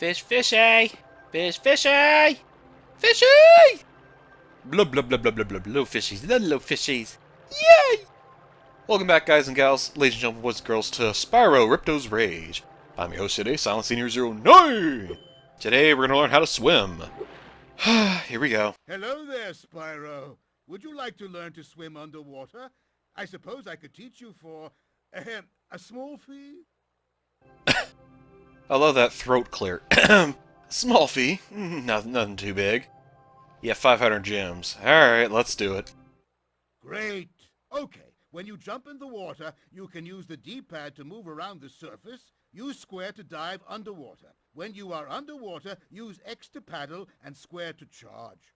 Fish, fishy! Fish, fishy! Fishy! Blah, blah, blah, blah, blah, blah, little fishies, little fishies. Yay! Welcome back, guys and gals, ladies and gentlemen, boys and girls, to Spyro, Ripto's Rage. I'm your host today, Silent Senior 09. Today, we're going to learn how to swim. Here we go. Hello there, Spyro. Would you like to learn to swim underwater? I suppose I could teach you for, a small fee? I love that throat clear. Small fee. Nothing too big. Yeah, 500 gems. Alright, let's do it. Great. Okay, when you jump in the water, you can use the D-pad to move around the surface, use square to dive underwater. When you are underwater, use X to paddle and square to charge.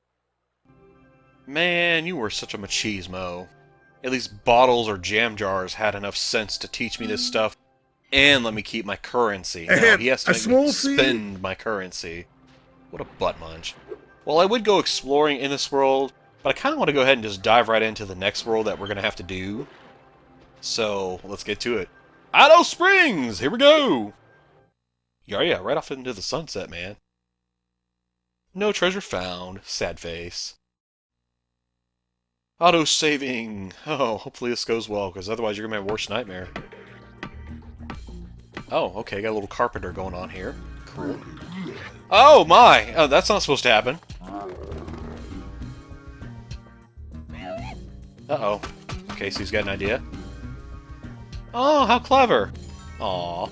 Man, you were such a machismo. At least bottles or jam jars had enough sense to teach me this stuff and let me keep my currency. No, he has to make me spend my currency. What a butt munch. Well, I would go exploring in this world, but I kind of want to go ahead and just dive right into the next world that we're going to have to do. So, let's get to it. Idle Springs! Here we go! Yeah, right off into the sunset, man. No treasure found. Sad face. Auto-saving. Oh, hopefully this goes well, because otherwise you're going to have my worst nightmare. Oh, okay, got a little carpenter going on here. Cool. Oh, my! Oh, that's not supposed to happen. Uh-oh. Okay, so he's got an idea. Oh, how clever! Aww.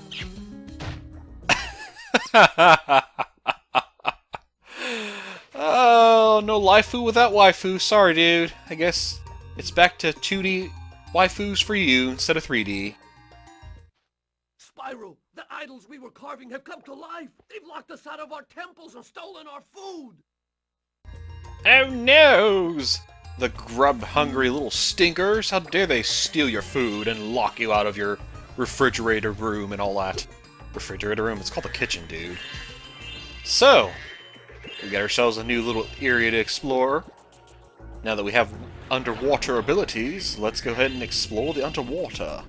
Oh, no waifu without waifu. Sorry, dude. I guess it's back to 2D waifus for you instead of 3D. Spyro, the idols we were carving have come to life. They've locked us out of our temples and stolen our food. Oh, noes! The grub-hungry little stinkers. How dare they steal your food and lock you out of your refrigerator room and all that. Refrigerator room? It's called the kitchen, dude. So, we got ourselves a new little area to explore. Now that we have underwater abilities, let's go ahead and explore the underwater.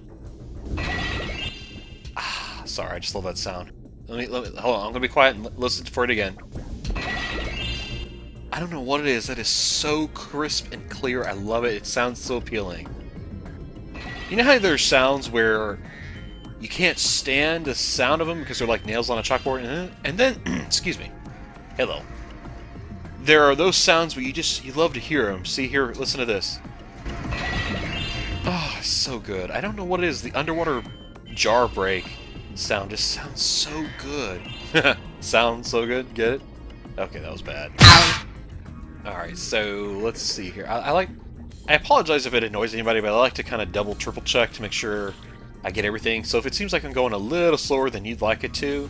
Ah, sorry, I just love that sound. Let me hold on, I'm gonna be quiet and listen for it again. I don't know what it is, that is so crisp and clear, I love it, it sounds so appealing. You know how there's sounds where you can't stand the sound of them because they're like nails on a chalkboard? And then, excuse me, hello. There are those sounds where you love to hear them. See here, listen to this. Oh, it's so good. I don't know what it is, the underwater jar break sound just sounds so good. Sounds so good, get it? Okay, that was bad. Alright, so let's see here. I apologize if it annoys anybody, but I like to kind of double, triple check to make sure I get everything. So if it seems like I'm going a little slower than you'd like it to,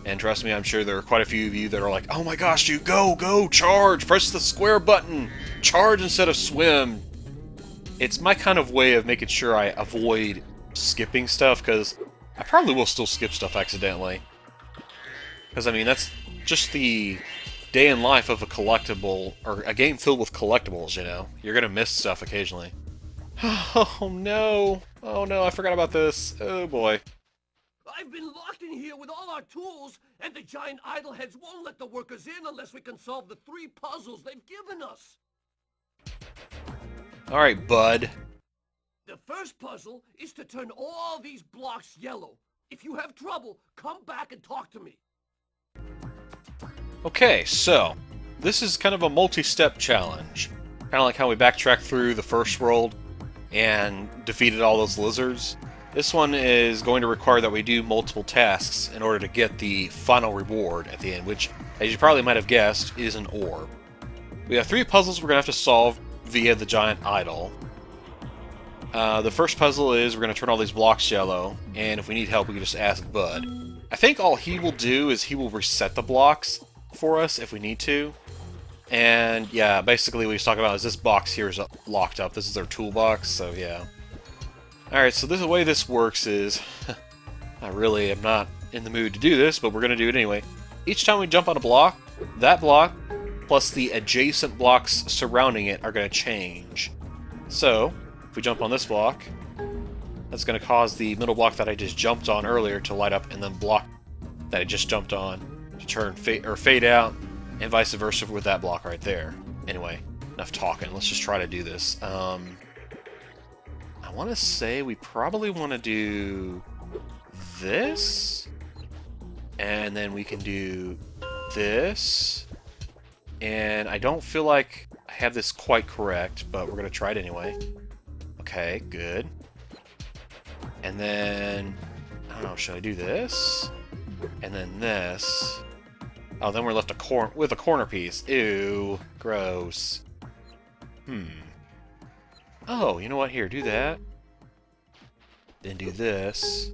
and trust me, I'm sure there are quite a few of you that are like, oh my gosh, dude, go, charge, press the square button, charge instead of swim. It's my kind of way of making sure I avoid skipping stuff, because I probably will still skip stuff accidentally. Because, I mean, that's just the day in life of a collectible, or a game filled with collectibles, you know? You're gonna miss stuff occasionally. Oh no, I forgot about this. Oh boy. I've been locked in here with all our tools, and the giant idol heads won't let the workers in unless we can solve the 3 puzzles they've given us. Alright, bud. The first puzzle is to turn all these blocks yellow. If you have trouble, come back and talk to me. Okay, so, this is kind of a multi-step challenge. Kind of like how we backtracked through the first world and defeated all those lizards. This one is going to require that we do multiple tasks in order to get the final reward at the end, which, as you probably might have guessed, is an orb. We have 3 puzzles we're going to have to solve via the giant idol. The first puzzle is we're going to turn all these blocks yellow, and if we need help we can just ask Bud. I think all he will do is he will reset the blocks for us if we need to. And yeah, basically what he's talking about is this box here is locked up. This is our toolbox, so yeah. Alright, so the way this works is... I really am not in the mood to do this, but we're going to do it anyway. Each time we jump on a block, that block plus the adjacent blocks surrounding it are going to change. So, if we jump on this block, that's going to cause the middle block that I just jumped on earlier to light up and then block that I just jumped on. to turn fade out, and vice versa with that block right there. Anyway, enough talking. Let's just try to do this. I want to say we probably want to do this, and then we can do this, and I don't feel like I have this quite correct, but we're going to try it anyway. Okay, good. And then, I don't know, should I do this? And then this. Oh, then we're left with a corner piece. Ew, gross. Oh, you know what? Here, do that. Then do this.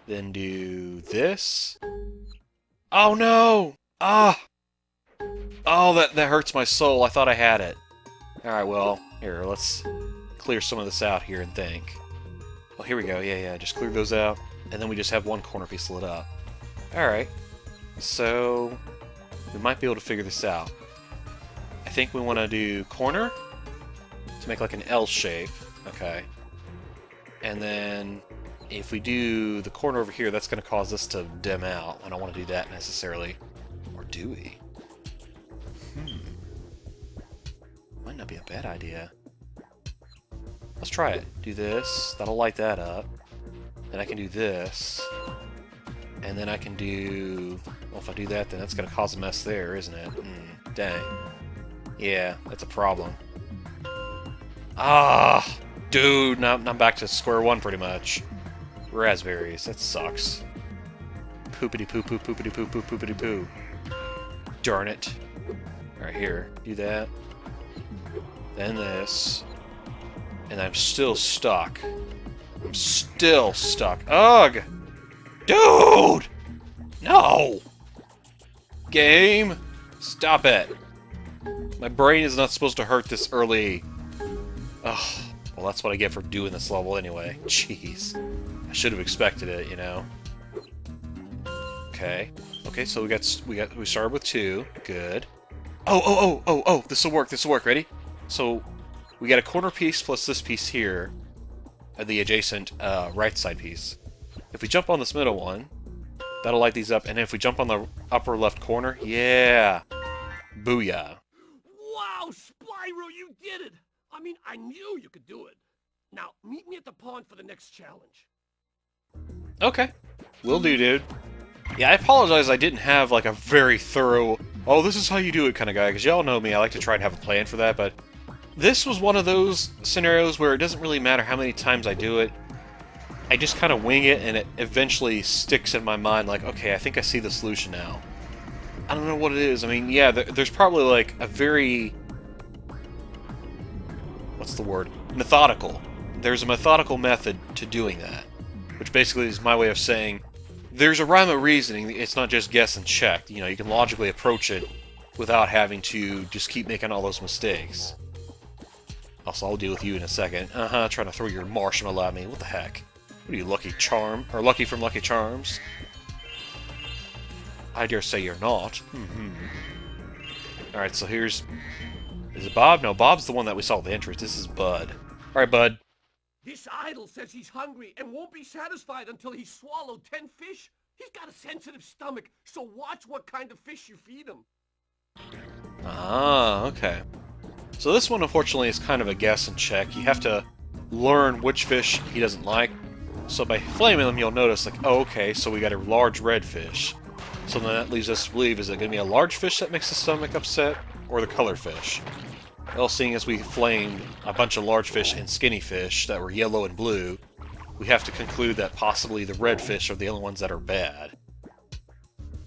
Then do this. Oh no! Ah! Oh, that hurts my soul. I thought I had it. Alright, well, here, let's clear some of this out here and think. Well, here we go. Yeah, just clear those out. And then we just have one corner piece lit up. Alright. So, we might be able to figure this out. I think we want to do corner to make like an L shape. Okay. And then, if we do the corner over here, that's going to cause this to dim out. I don't want to do that necessarily. Or do we? Might not be a bad idea. Let's try it. Do this. That'll light that up. Then I can do this. And then I can do... Well, if I do that, then that's going to cause a mess there, isn't it? Dang. Yeah, that's a problem. Ah! Dude, now I'm back to square one, pretty much. Raspberries. That sucks. Poopity-poo, poo, poopity-poo, poo, poopity-poo. Darn it. Alright, here. Do that. Then this. And I'm still stuck. I'm still stuck. Ugh! Dude! No! Game! Stop it! My brain is not supposed to hurt this early. Ugh. Well, that's what I get for doing this level anyway. Jeez. I should have expected it, you know. Okay. Okay, so we started with 2. Good. Oh, this will work. Ready? So we got a corner piece plus this piece here, the adjacent right side piece. If we jump on this middle one, that'll light these up, and if we jump on the upper left corner, yeah, booyah. Wow, Spyro, you did it! I mean, I knew you could do it. Now, meet me at the pond for the next challenge. Okay. Will do, dude. Yeah, I apologize I didn't have, like, a very thorough, oh, this is how you do it kind of guy, because y'all know me, I like to try and have a plan for that, but this was one of those scenarios where it doesn't really matter how many times I do it. I just kind of wing it, and it eventually sticks in my mind, like, okay, I think I see the solution now. I don't know what it is. I mean, yeah, there's probably, like, a very... What's the word? Methodical. There's a methodical method to doing that, which basically is my way of saying there's a rhyme of reasoning. It's not just guess and check. You know, you can logically approach it without having to just keep making all those mistakes. Also, I'll deal with you in a second. Trying to throw your marshmallow at me. What the heck? What are you, Lucky Charm? Or Lucky from Lucky Charms? I dare say you're not. Alright, so here's... Is it Bob? No, Bob's the one that we saw at the entrance. This is Bud. Alright, Bud. This idol says he's hungry and won't be satisfied until he's swallowed 10 fish. He's got a sensitive stomach, so watch what kind of fish you feed him. Ah, okay. So this one, unfortunately, is kind of a guess and check. You have to learn which fish he doesn't like. So by flaming them, you'll notice, like, oh, okay, so we got a large red fish. So then that leaves us to believe, is it going to be a large fish that makes the stomach upset, or the color fish? Well, seeing as we flamed a bunch of large fish and skinny fish that were yellow and blue, we have to conclude that possibly the red fish are the only ones that are bad.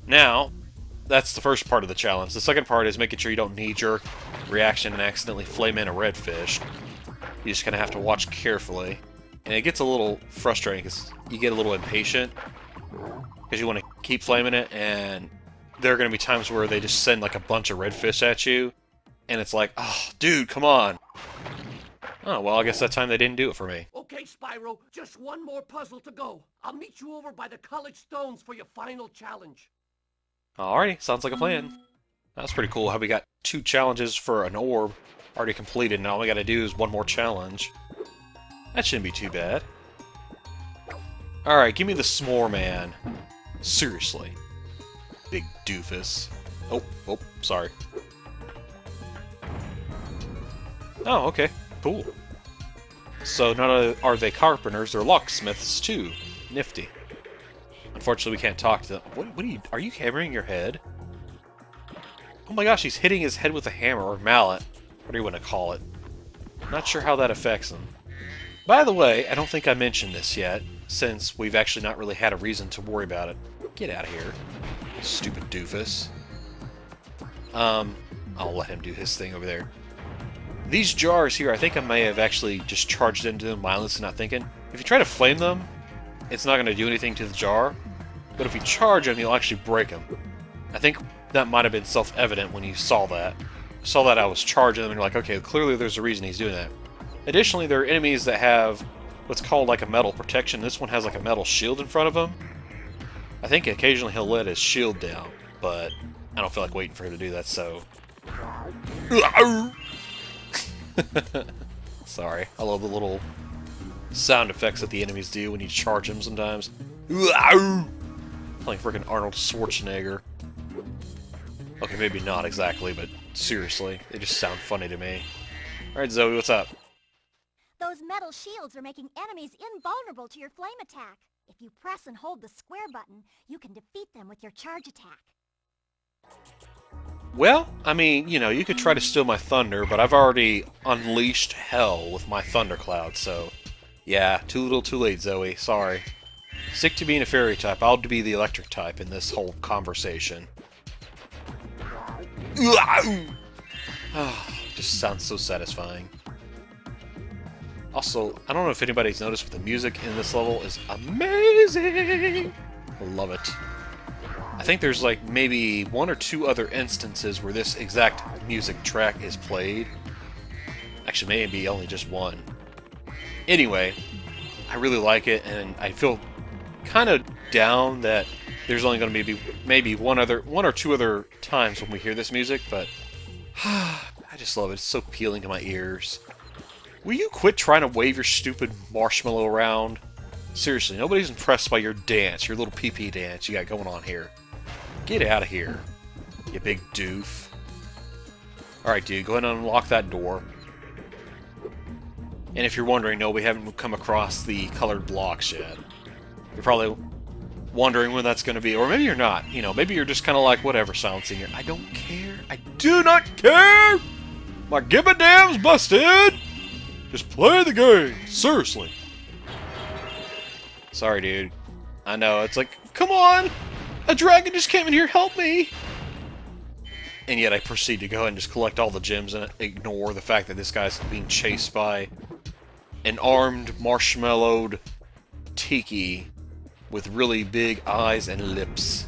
Now, that's the first part of the challenge. The second part is making sure you don't knee-jerk reaction and accidentally flame in a red fish. You just kind of have to watch carefully. And it gets a little frustrating because you get a little impatient because you want to keep flaming it, and there are going to be times where they just send like a bunch of red fish at you, and it's like, oh, dude, come on. Oh, well, I guess that time they didn't do it for me. Okay, Spyro, just one more puzzle to go. I'll meet you over by the colored stones for your final challenge. Alrighty, sounds like a plan. That's pretty cool how we got 2 challenges for an orb already completed, and all we gotta do is one more challenge. That shouldn't be too bad. Alright, give me the s'more man. Seriously. big doofus. Oh, sorry. Oh, okay. Cool. So not only are they carpenters, they're locksmiths too. Nifty. Unfortunately, we can't talk to them. What are you hammering your head? Oh my gosh, he's hitting his head with a hammer, or mallet. What do you want to call it? Not sure how that affects him. By the way, I don't think I mentioned this yet, since we've actually not really had a reason to worry about it. Get out of here, stupid doofus. I'll let him do his thing over there. These jars here, I think I may have actually just charged into them mindlessly, not thinking. If you try to flame them, it's not going to do anything to the jar, but if you charge them, you'll actually break them. I think that might have been self-evident when you saw that. I was charging them, and you're like, okay, clearly there's a reason he's doing that. Additionally, there are enemies that have what's called like a metal protection. This one has like a metal shield in front of him. I think occasionally he'll let his shield down, but I don't feel like waiting for him to do that, so... Sorry, I love the little sound effects that the enemies do when you charge them sometimes. Like freaking Arnold Schwarzenegger. Okay, maybe not exactly, but seriously, they just sound funny to me. Alright, Zoe, what's up? Those metal shields are making enemies invulnerable to your flame attack. If you press and hold the square button, you can defeat them with your charge attack. Well, I mean, you know, you could try to steal my thunder, but I've already unleashed hell with my thundercloud, so... Yeah, too little too late, Zoe. Sorry. Stick to being a fairy type. I'll be the electric type in this whole conversation. Just sounds so satisfying. Also, I don't know if anybody's noticed, but the music in this level is amazing! I love it. I think there's like maybe one or two other instances where this exact music track is played. Actually, maybe only just one. Anyway, I really like it, and I feel kind of down that there's only going to be maybe one or two other times when we hear this music, but I just love it. It's so appealing to my ears. Will you quit trying to wave your stupid marshmallow around? Seriously, nobody's impressed by your dance, your little pee-pee dance you got going on here. Get out of here, you big doof. Alright, dude, go ahead and unlock that door. And if you're wondering, no, we haven't come across the colored blocks yet. You're probably wondering when that's going to be, or maybe you're not. You know, maybe you're just kind of like, whatever, silencing here. I don't care. I do not care! My give-a-damn's busted! Just play the game, seriously. Sorry, dude. I know, it's like, come on! A dragon just came in here, help me! And yet I proceed to go ahead and just collect all the gems and ignore the fact that this guy's being chased by an armed, marshmallowed Tiki with really big eyes and lips.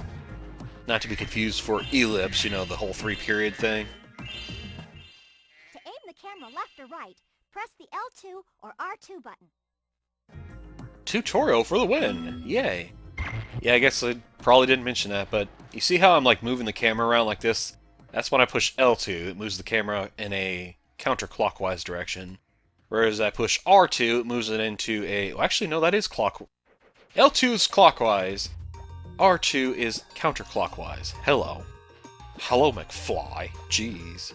Not to be confused for ellipse, you know, the whole 3-period thing. To aim the camera left or right, press the L2 or R2 button. Tutorial for the win! Yay! Yeah, I guess I probably didn't mention that, but you see how I'm like moving the camera around like this? That's when I push L2, it moves the camera in a counterclockwise direction. Whereas I push R2, it moves it into a... Well, actually, no, that is clockwise. L2 is clockwise. R2 is counterclockwise. Hello. Hello, McFly. Jeez.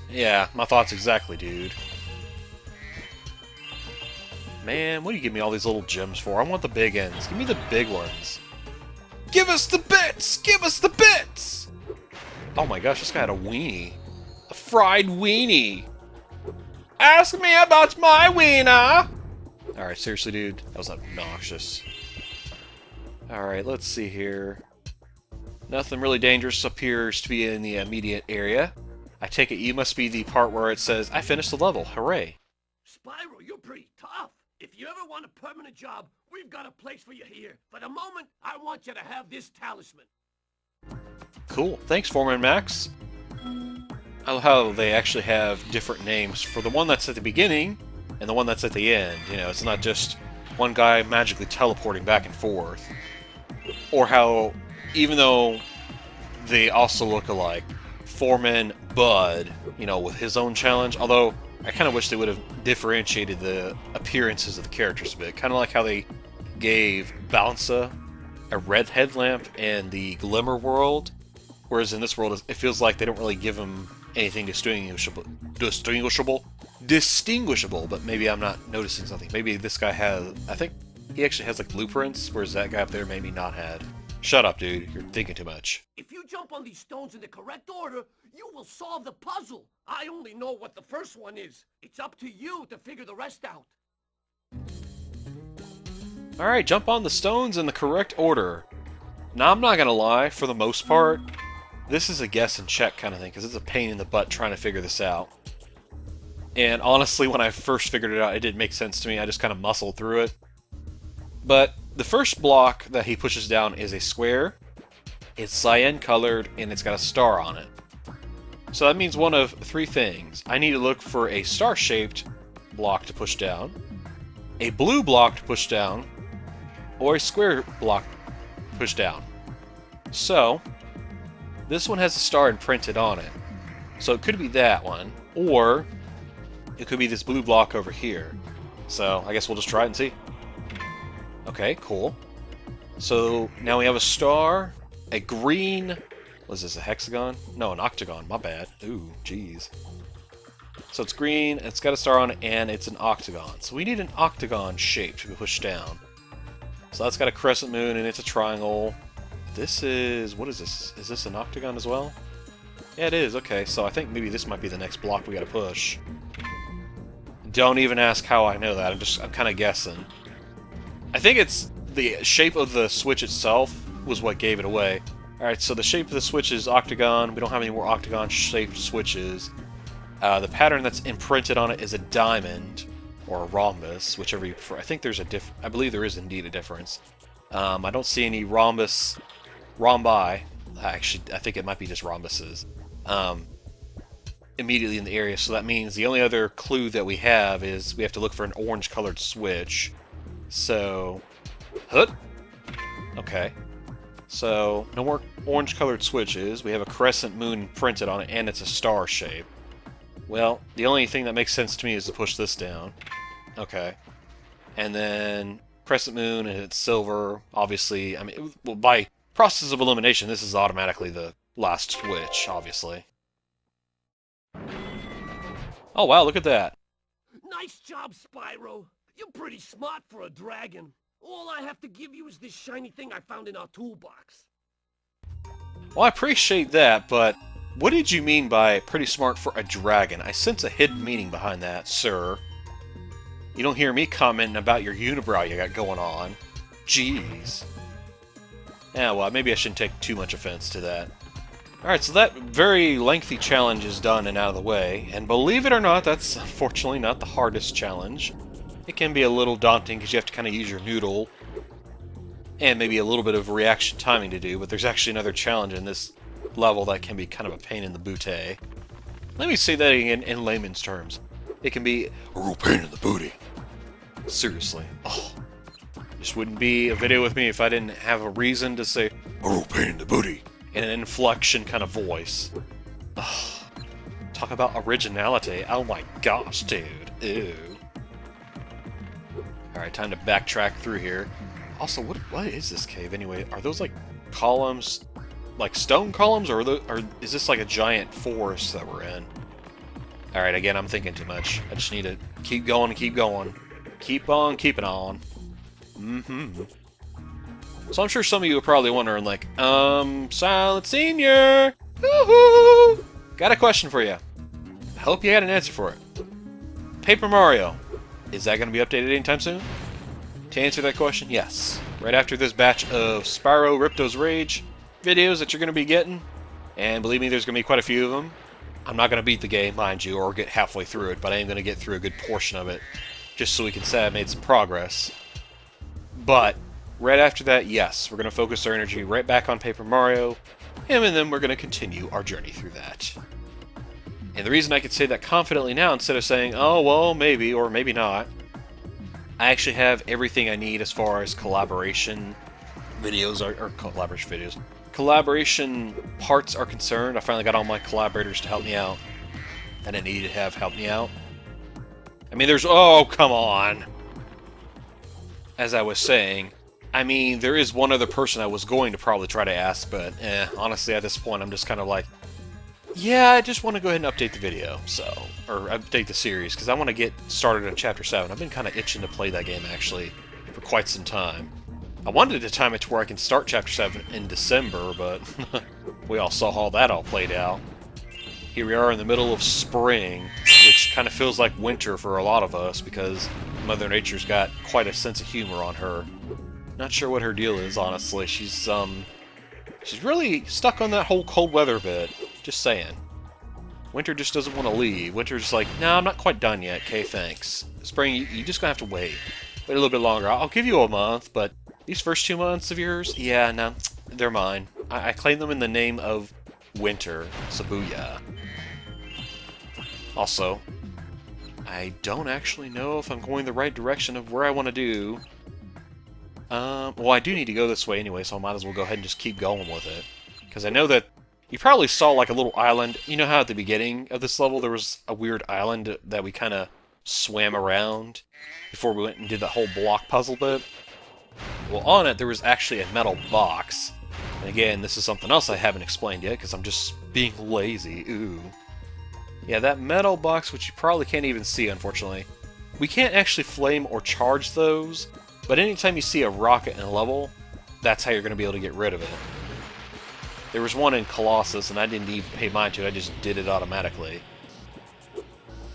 Yeah, my thoughts exactly, dude. Man, what do you give me all these little gems for? I want the big ends. Give me the big ones. Give us the bits! Give us the bits! Oh my gosh, this guy had a weenie. A fried weenie. Ask me about my wiener! Alright, seriously, dude. That was obnoxious. Alright, let's see here. Nothing really dangerous appears to be in the immediate area. I take it you must be the part where it says, I finished the level. Hooray. Spyro, you're pretty tough. If you ever want a permanent job, we've got a place for you here. For the moment, I want you to have this talisman. Cool. Thanks, Foreman Max. I love how they actually have different names for the one that's at the beginning and the one that's at the end. You know, it's not just one guy magically teleporting back and forth. Or how, even though they also look alike, Foreman Bud, you know, with his own challenge, although I kind of wish they would have differentiated the appearances of the characters a bit. Kind of like how they gave a red headlamp in the Glimmer world, whereas in this world it feels like they don't really give him anything distinguishable, but maybe I'm not noticing something. Maybe this guy has, I think he actually has like blueprints, whereas that guy up there maybe not had. Shut up, dude. You're thinking too much. If you jump on these stones in the correct order, you will solve the puzzle. I only know what the first one is. It's up to you to figure the rest out. Alright, jump on the stones in the correct order. Now, I'm not gonna lie, for the most part, this is a guess and check kind of thing, because it's a pain in the butt trying to figure this out. And honestly, when I first figured it out, it didn't make sense to me. I just kind of muscled through it. But the first block that he pushes down is a square. It's cyan colored, and it's got a star on it. So that means one of three things. I need to look for a star-shaped block to push down, a blue block to push down, or a square block to push down. So, this one has a star imprinted on it. So it could be that one, or it could be this blue block over here. So, I guess we'll just try it and see. Okay, cool. So, now we have a star, a green... Was this a hexagon? No, an octagon. My bad. Ooh, jeez. So it's green, it's got a star on it, and it's an octagon. So we need an octagon shape to push down. So that's got a crescent moon, and it's a triangle. This is... What is this? Is this an octagon as well? Yeah, it is. Okay, so I think maybe this might be the next block we gotta push. Don't even ask how I know that. I'm kind of guessing. I think it's the shape of the switch itself was what gave it away. Alright, so the shape of the switch is octagon. We don't have any more octagon-shaped switches. The pattern that's imprinted on it is a diamond, or a rhombus, whichever you prefer. I think there's a I believe there is indeed a difference. I don't see any rhombus... Rhombi. Actually, I think it might be just rhombuses. Immediately in the area, so that means the only other clue that we have is we have to look for an orange-colored switch. So... Okay. So, no more orange-colored switches. We have a crescent moon printed on it, and it's a star shape. Well, the only thing that makes sense to me is to push this down. Okay. And then crescent moon, and it's silver. Obviously, I mean, well, by process of elimination, this is automatically the last switch, obviously. Oh, wow, look at that. Nice job, Spyro. You're pretty smart for a dragon. All I have to give you is this shiny thing I found in our toolbox. Well, I appreciate that, but what did you mean by pretty smart for a dragon? I sense a hidden meaning behind that, sir. You don't hear me commenting about your unibrow you got going on. Jeez. Yeah, well, maybe I shouldn't take too much offense to that. Alright, so that very lengthy challenge is done and out of the way, and believe it or not, that's unfortunately not the hardest challenge. It can be a little daunting because you have to kind of use your noodle and maybe a little bit of reaction timing to do, but there's actually another challenge in this level that can be kind of a pain in the booty. Let me say that again in layman's terms. It can be a real pain in the booty. Seriously. Oh. This wouldn't be a video with me if I didn't have a reason to say a real pain in the booty in an inflection kind of voice. Oh. Talk about originality. Oh my gosh, dude. Ew. Alright, time to backtrack through here. Also, what is this cave anyway? Are those like columns, like stone columns, or is this like a giant forest that we're in? Alright, again, I'm thinking too much. I just need to keep going and keep going. Keep on keeping on. So I'm sure some of you are probably wondering, like, Silent Senior! Woohoo! Got a question for you. I hope you had an answer for it. Paper Mario. Is that going to be updated anytime soon? To answer that question, yes. Right after this batch of Spyro Ripto's Rage videos that you're going to be getting, and believe me, there's going to be quite a few of them. I'm not going to beat the game, mind you, or get halfway through it, but I am going to get through a good portion of it, just so we can say I made some progress. But, right after that, yes, we're going to focus our energy right back on Paper Mario, and then we're going to continue our journey through that. And the reason I can say that confidently now, instead of saying, oh, well, maybe, or maybe not, I actually have everything I need as far as collaboration videos, or collaboration videos. Collaboration parts are concerned. I finally got all my collaborators to help me out that I needed to have help me out. I mean, oh, come on! As I was saying, I mean, there is one other person I was going to probably try to ask, but honestly, at this point, I'm just kind of like, yeah, I just want to go ahead and update the video, or update the series, because I want to get started on Chapter 7. I've been kind of itching to play that game, actually, for quite some time. I wanted to time it to where I can start Chapter 7 in December, but we all saw how that all played out. Here we are in the middle of spring, which kind of feels like winter for a lot of us, because Mother Nature's got quite a sense of humor on her. Not sure what her deal is, honestly. She's really stuck on that whole cold weather bit. Just saying. Winter just doesn't want to leave. Winter's just like, no, I'm not quite done yet, okay, thanks. Spring, you just gonna have to wait. Wait a little bit longer. I'll give you a month, but these first 2 months of yours, yeah, no, they're mine. I claim them in the name of winter, so booyah. Also, I don't actually know if I'm going the right direction of where I want to do. Well, I do need to go this way anyway, so I might as well go ahead and just keep going with it. Because I know that you probably saw like a little island. You know how at the beginning of this level there was a weird island that we kind of swam around before we went and did the whole block puzzle bit? Well, on it there was actually a metal box. And again, this is something else I haven't explained yet because I'm just being lazy. Ooh. Yeah, that metal box, which you probably can't even see, unfortunately. We can't actually flame or charge those, but anytime you see a rocket in a level, that's how you're going to be able to get rid of it. There was one in Colossus, and I didn't even pay mind to it, I just did it automatically.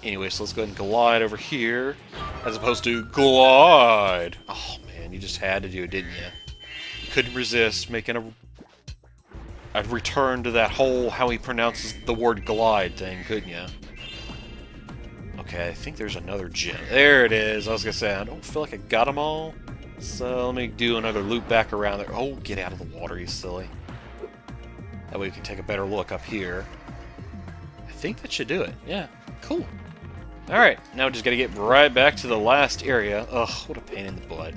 Anyway, so let's go ahead and glide over here, as opposed to glide! Oh man, you just had to do it, didn't you? You couldn't resist making a return to that whole how he pronounces the word glide thing, couldn't you? Okay, I think there's another gem. There it is. I was gonna say, I don't feel like I got them all. So let me do another loop back around there. Oh, get out of the water, you silly. That way we can take a better look up here. I think that should do it. Yeah, cool. Alright, now we just gotta get right back to the last area. Ugh, what a pain in the butt.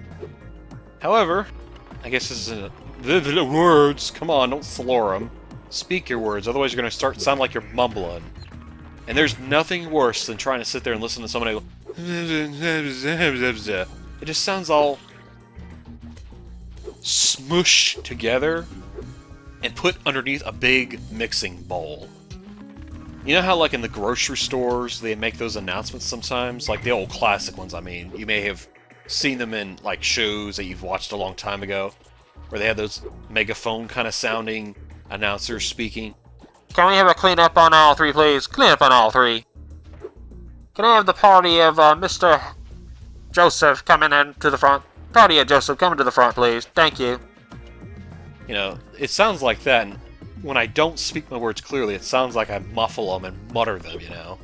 However, I guess this isn't the words. Come on, don't slur them. Speak your words, otherwise you're gonna sound like you're mumbling. And there's nothing worse than trying to sit there and listen to somebody go. It just sounds all smushed together and put underneath a big mixing bowl. You know how, like, in the grocery stores, they make those announcements sometimes? Like, the old classic ones, I mean. You may have seen them in, like, shows that you've watched a long time ago, where they have those megaphone kind of sounding announcers speaking. Can we have a cleanup on all three, please? Cleanup on all three. Can I have the party of Mr. Joseph coming in to the front? Party of Joseph coming to the front, please. Thank you. You know, it sounds like that, and when I don't speak my words clearly, it sounds like I muffle them and mutter them, you know.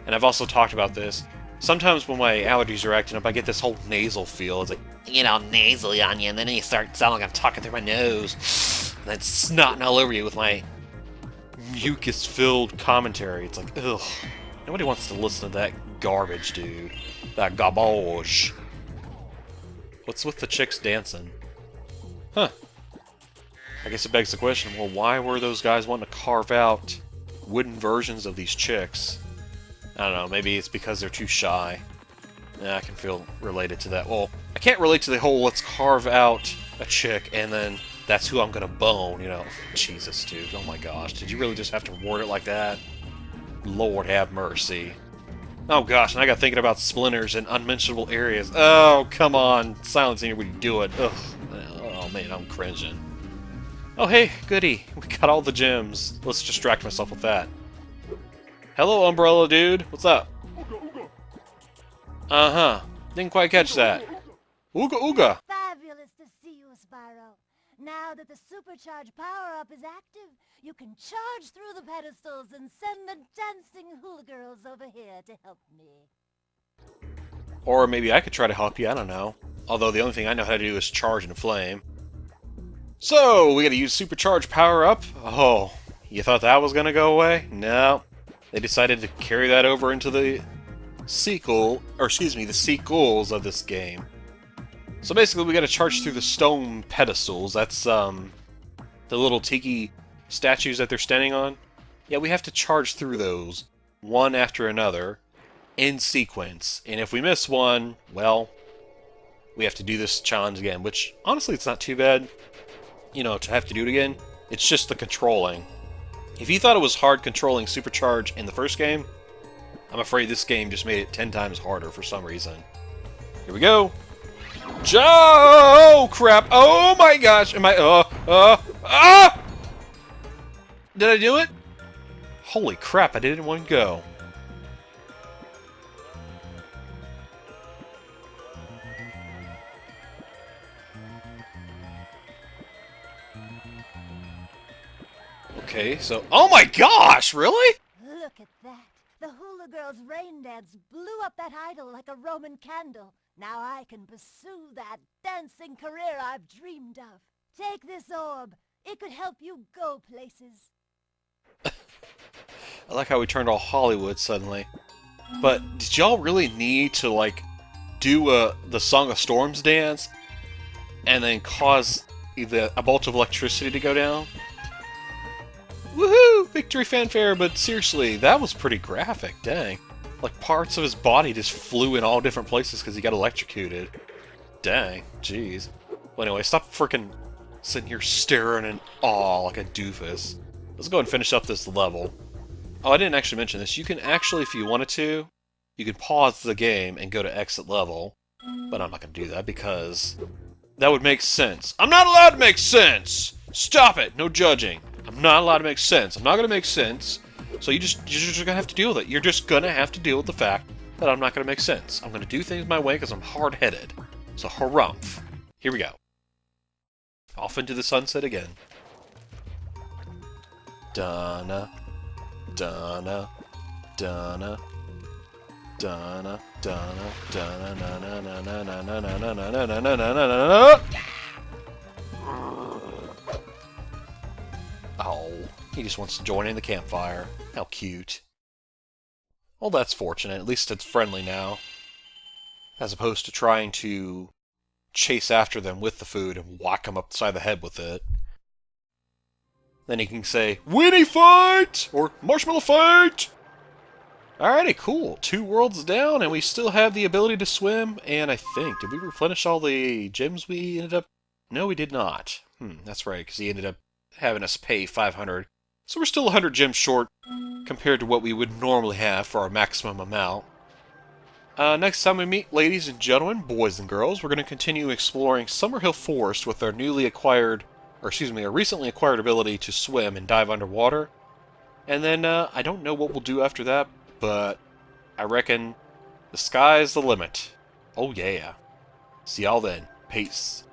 And I've also talked about this. Sometimes when my allergies are acting up, I get this whole nasal feel. It's like, you know, nasally on you, and then you start sounding like I'm talking through my nose. And then snotting all over you with my mucus-filled commentary. It's like, ugh. Nobody wants to listen to that garbage, dude. That garbage. What's with the chicks dancing? Huh. I guess it begs the question, well, why were those guys wanting to carve out wooden versions of these chicks? I don't know, maybe it's because they're too shy. Yeah, I can feel related to that. Well, I can't relate to the whole let's carve out a chick and then that's who I'm gonna bone, you know. Jesus, dude. Oh my gosh. Did you really just have to word it like that? Lord have mercy. Oh gosh, and I got thinking about splinters and unmentionable areas. Oh, come on. Silence anybody do it. Ugh. Oh man, I'm cringing. Oh hey, goody. We got all the gems. Let's distract myself with that. Hello, Umbrella Dude. What's up? Uh-huh. Didn't quite catch that. Ooga ooga. Fabulous to see you, Spyro. Now that the supercharged power-up is active, you can charge through the pedestals and send the dancing hula girls over here to help me. Or maybe I could try to help you, I don't know. Although the only thing I know how to do is charge and flame. So, we gotta use supercharged power-up? Oh, you thought that was gonna go away? No. They decided to carry that over into the sequel, or excuse me, the sequels of this game. So basically we gotta charge through the stone pedestals. That's, the little Tiki statues that they're standing on. Yeah, we have to charge through those, one after another, in sequence. And if we miss one, well, we have to do this challenge again, which honestly it's not too bad, you know, to have to do it again. It's just the controlling. If you thought it was hard controlling Supercharge in the first game, I'm afraid this game just made it 10 times harder for some reason. Here we go. Oh, crap. Oh my gosh. Am I... Did I do it? Holy crap, I did it in one go. Okay, so... Oh my gosh, really? Look at that. The hula girl's rain dance blew up that idol like a Roman candle. Now I can pursue that dancing career I've dreamed of. Take this orb. It could help you go places. I like how we turned all Hollywood suddenly. But did y'all really need to, like, do the Song of Storms dance and then cause a bolt of electricity to go down? Woohoo! Victory fanfare, but seriously, that was pretty graphic, dang. Like, parts of his body just flew in all different places because he got electrocuted. Dang, jeez. Well, anyway, stop freaking sitting here staring in awe like a doofus. Let's go ahead and finish up this level. Oh, I didn't actually mention this. You can actually, if you wanted to, you can pause the game and go to exit level. But I'm not going to do that because that would make sense. I'm not allowed to make sense! Stop it! No judging. I'm not allowed to make sense. I'm not going to make sense. So you're just going to have to deal with it. You're just going to have to deal with the fact that I'm not going to make sense. I'm going to do things my way because I'm hard-headed. So harumph. Here we go. Off into the sunset again. Donna. Donna. Donna. Donna. Donna. Donna. Na na na na na na na na na na na na na. Oh, he just wants to join in the campfire. How cute. Well, that's fortunate. At least it's friendly now. As opposed to trying to chase after them with the food and whack them upside the head with it. Then he can say, Winnie fight! Or Marshmallow fight! Alrighty, cool. 2 worlds down, and we still have the ability to swim, and I think, did we replenish all the gems we ended up... No, we did not. That's right, because he ended up having us pay 500. So we're still 100 gems short compared to what we would normally have for our maximum amount. Next time we meet, ladies and gentlemen, boys and girls, we're going to continue exploring Summerhill Forest with our recently acquired ability to swim and dive underwater. And then, I don't know what we'll do after that, but I reckon the sky's the limit. Oh yeah. See y'all then. Peace.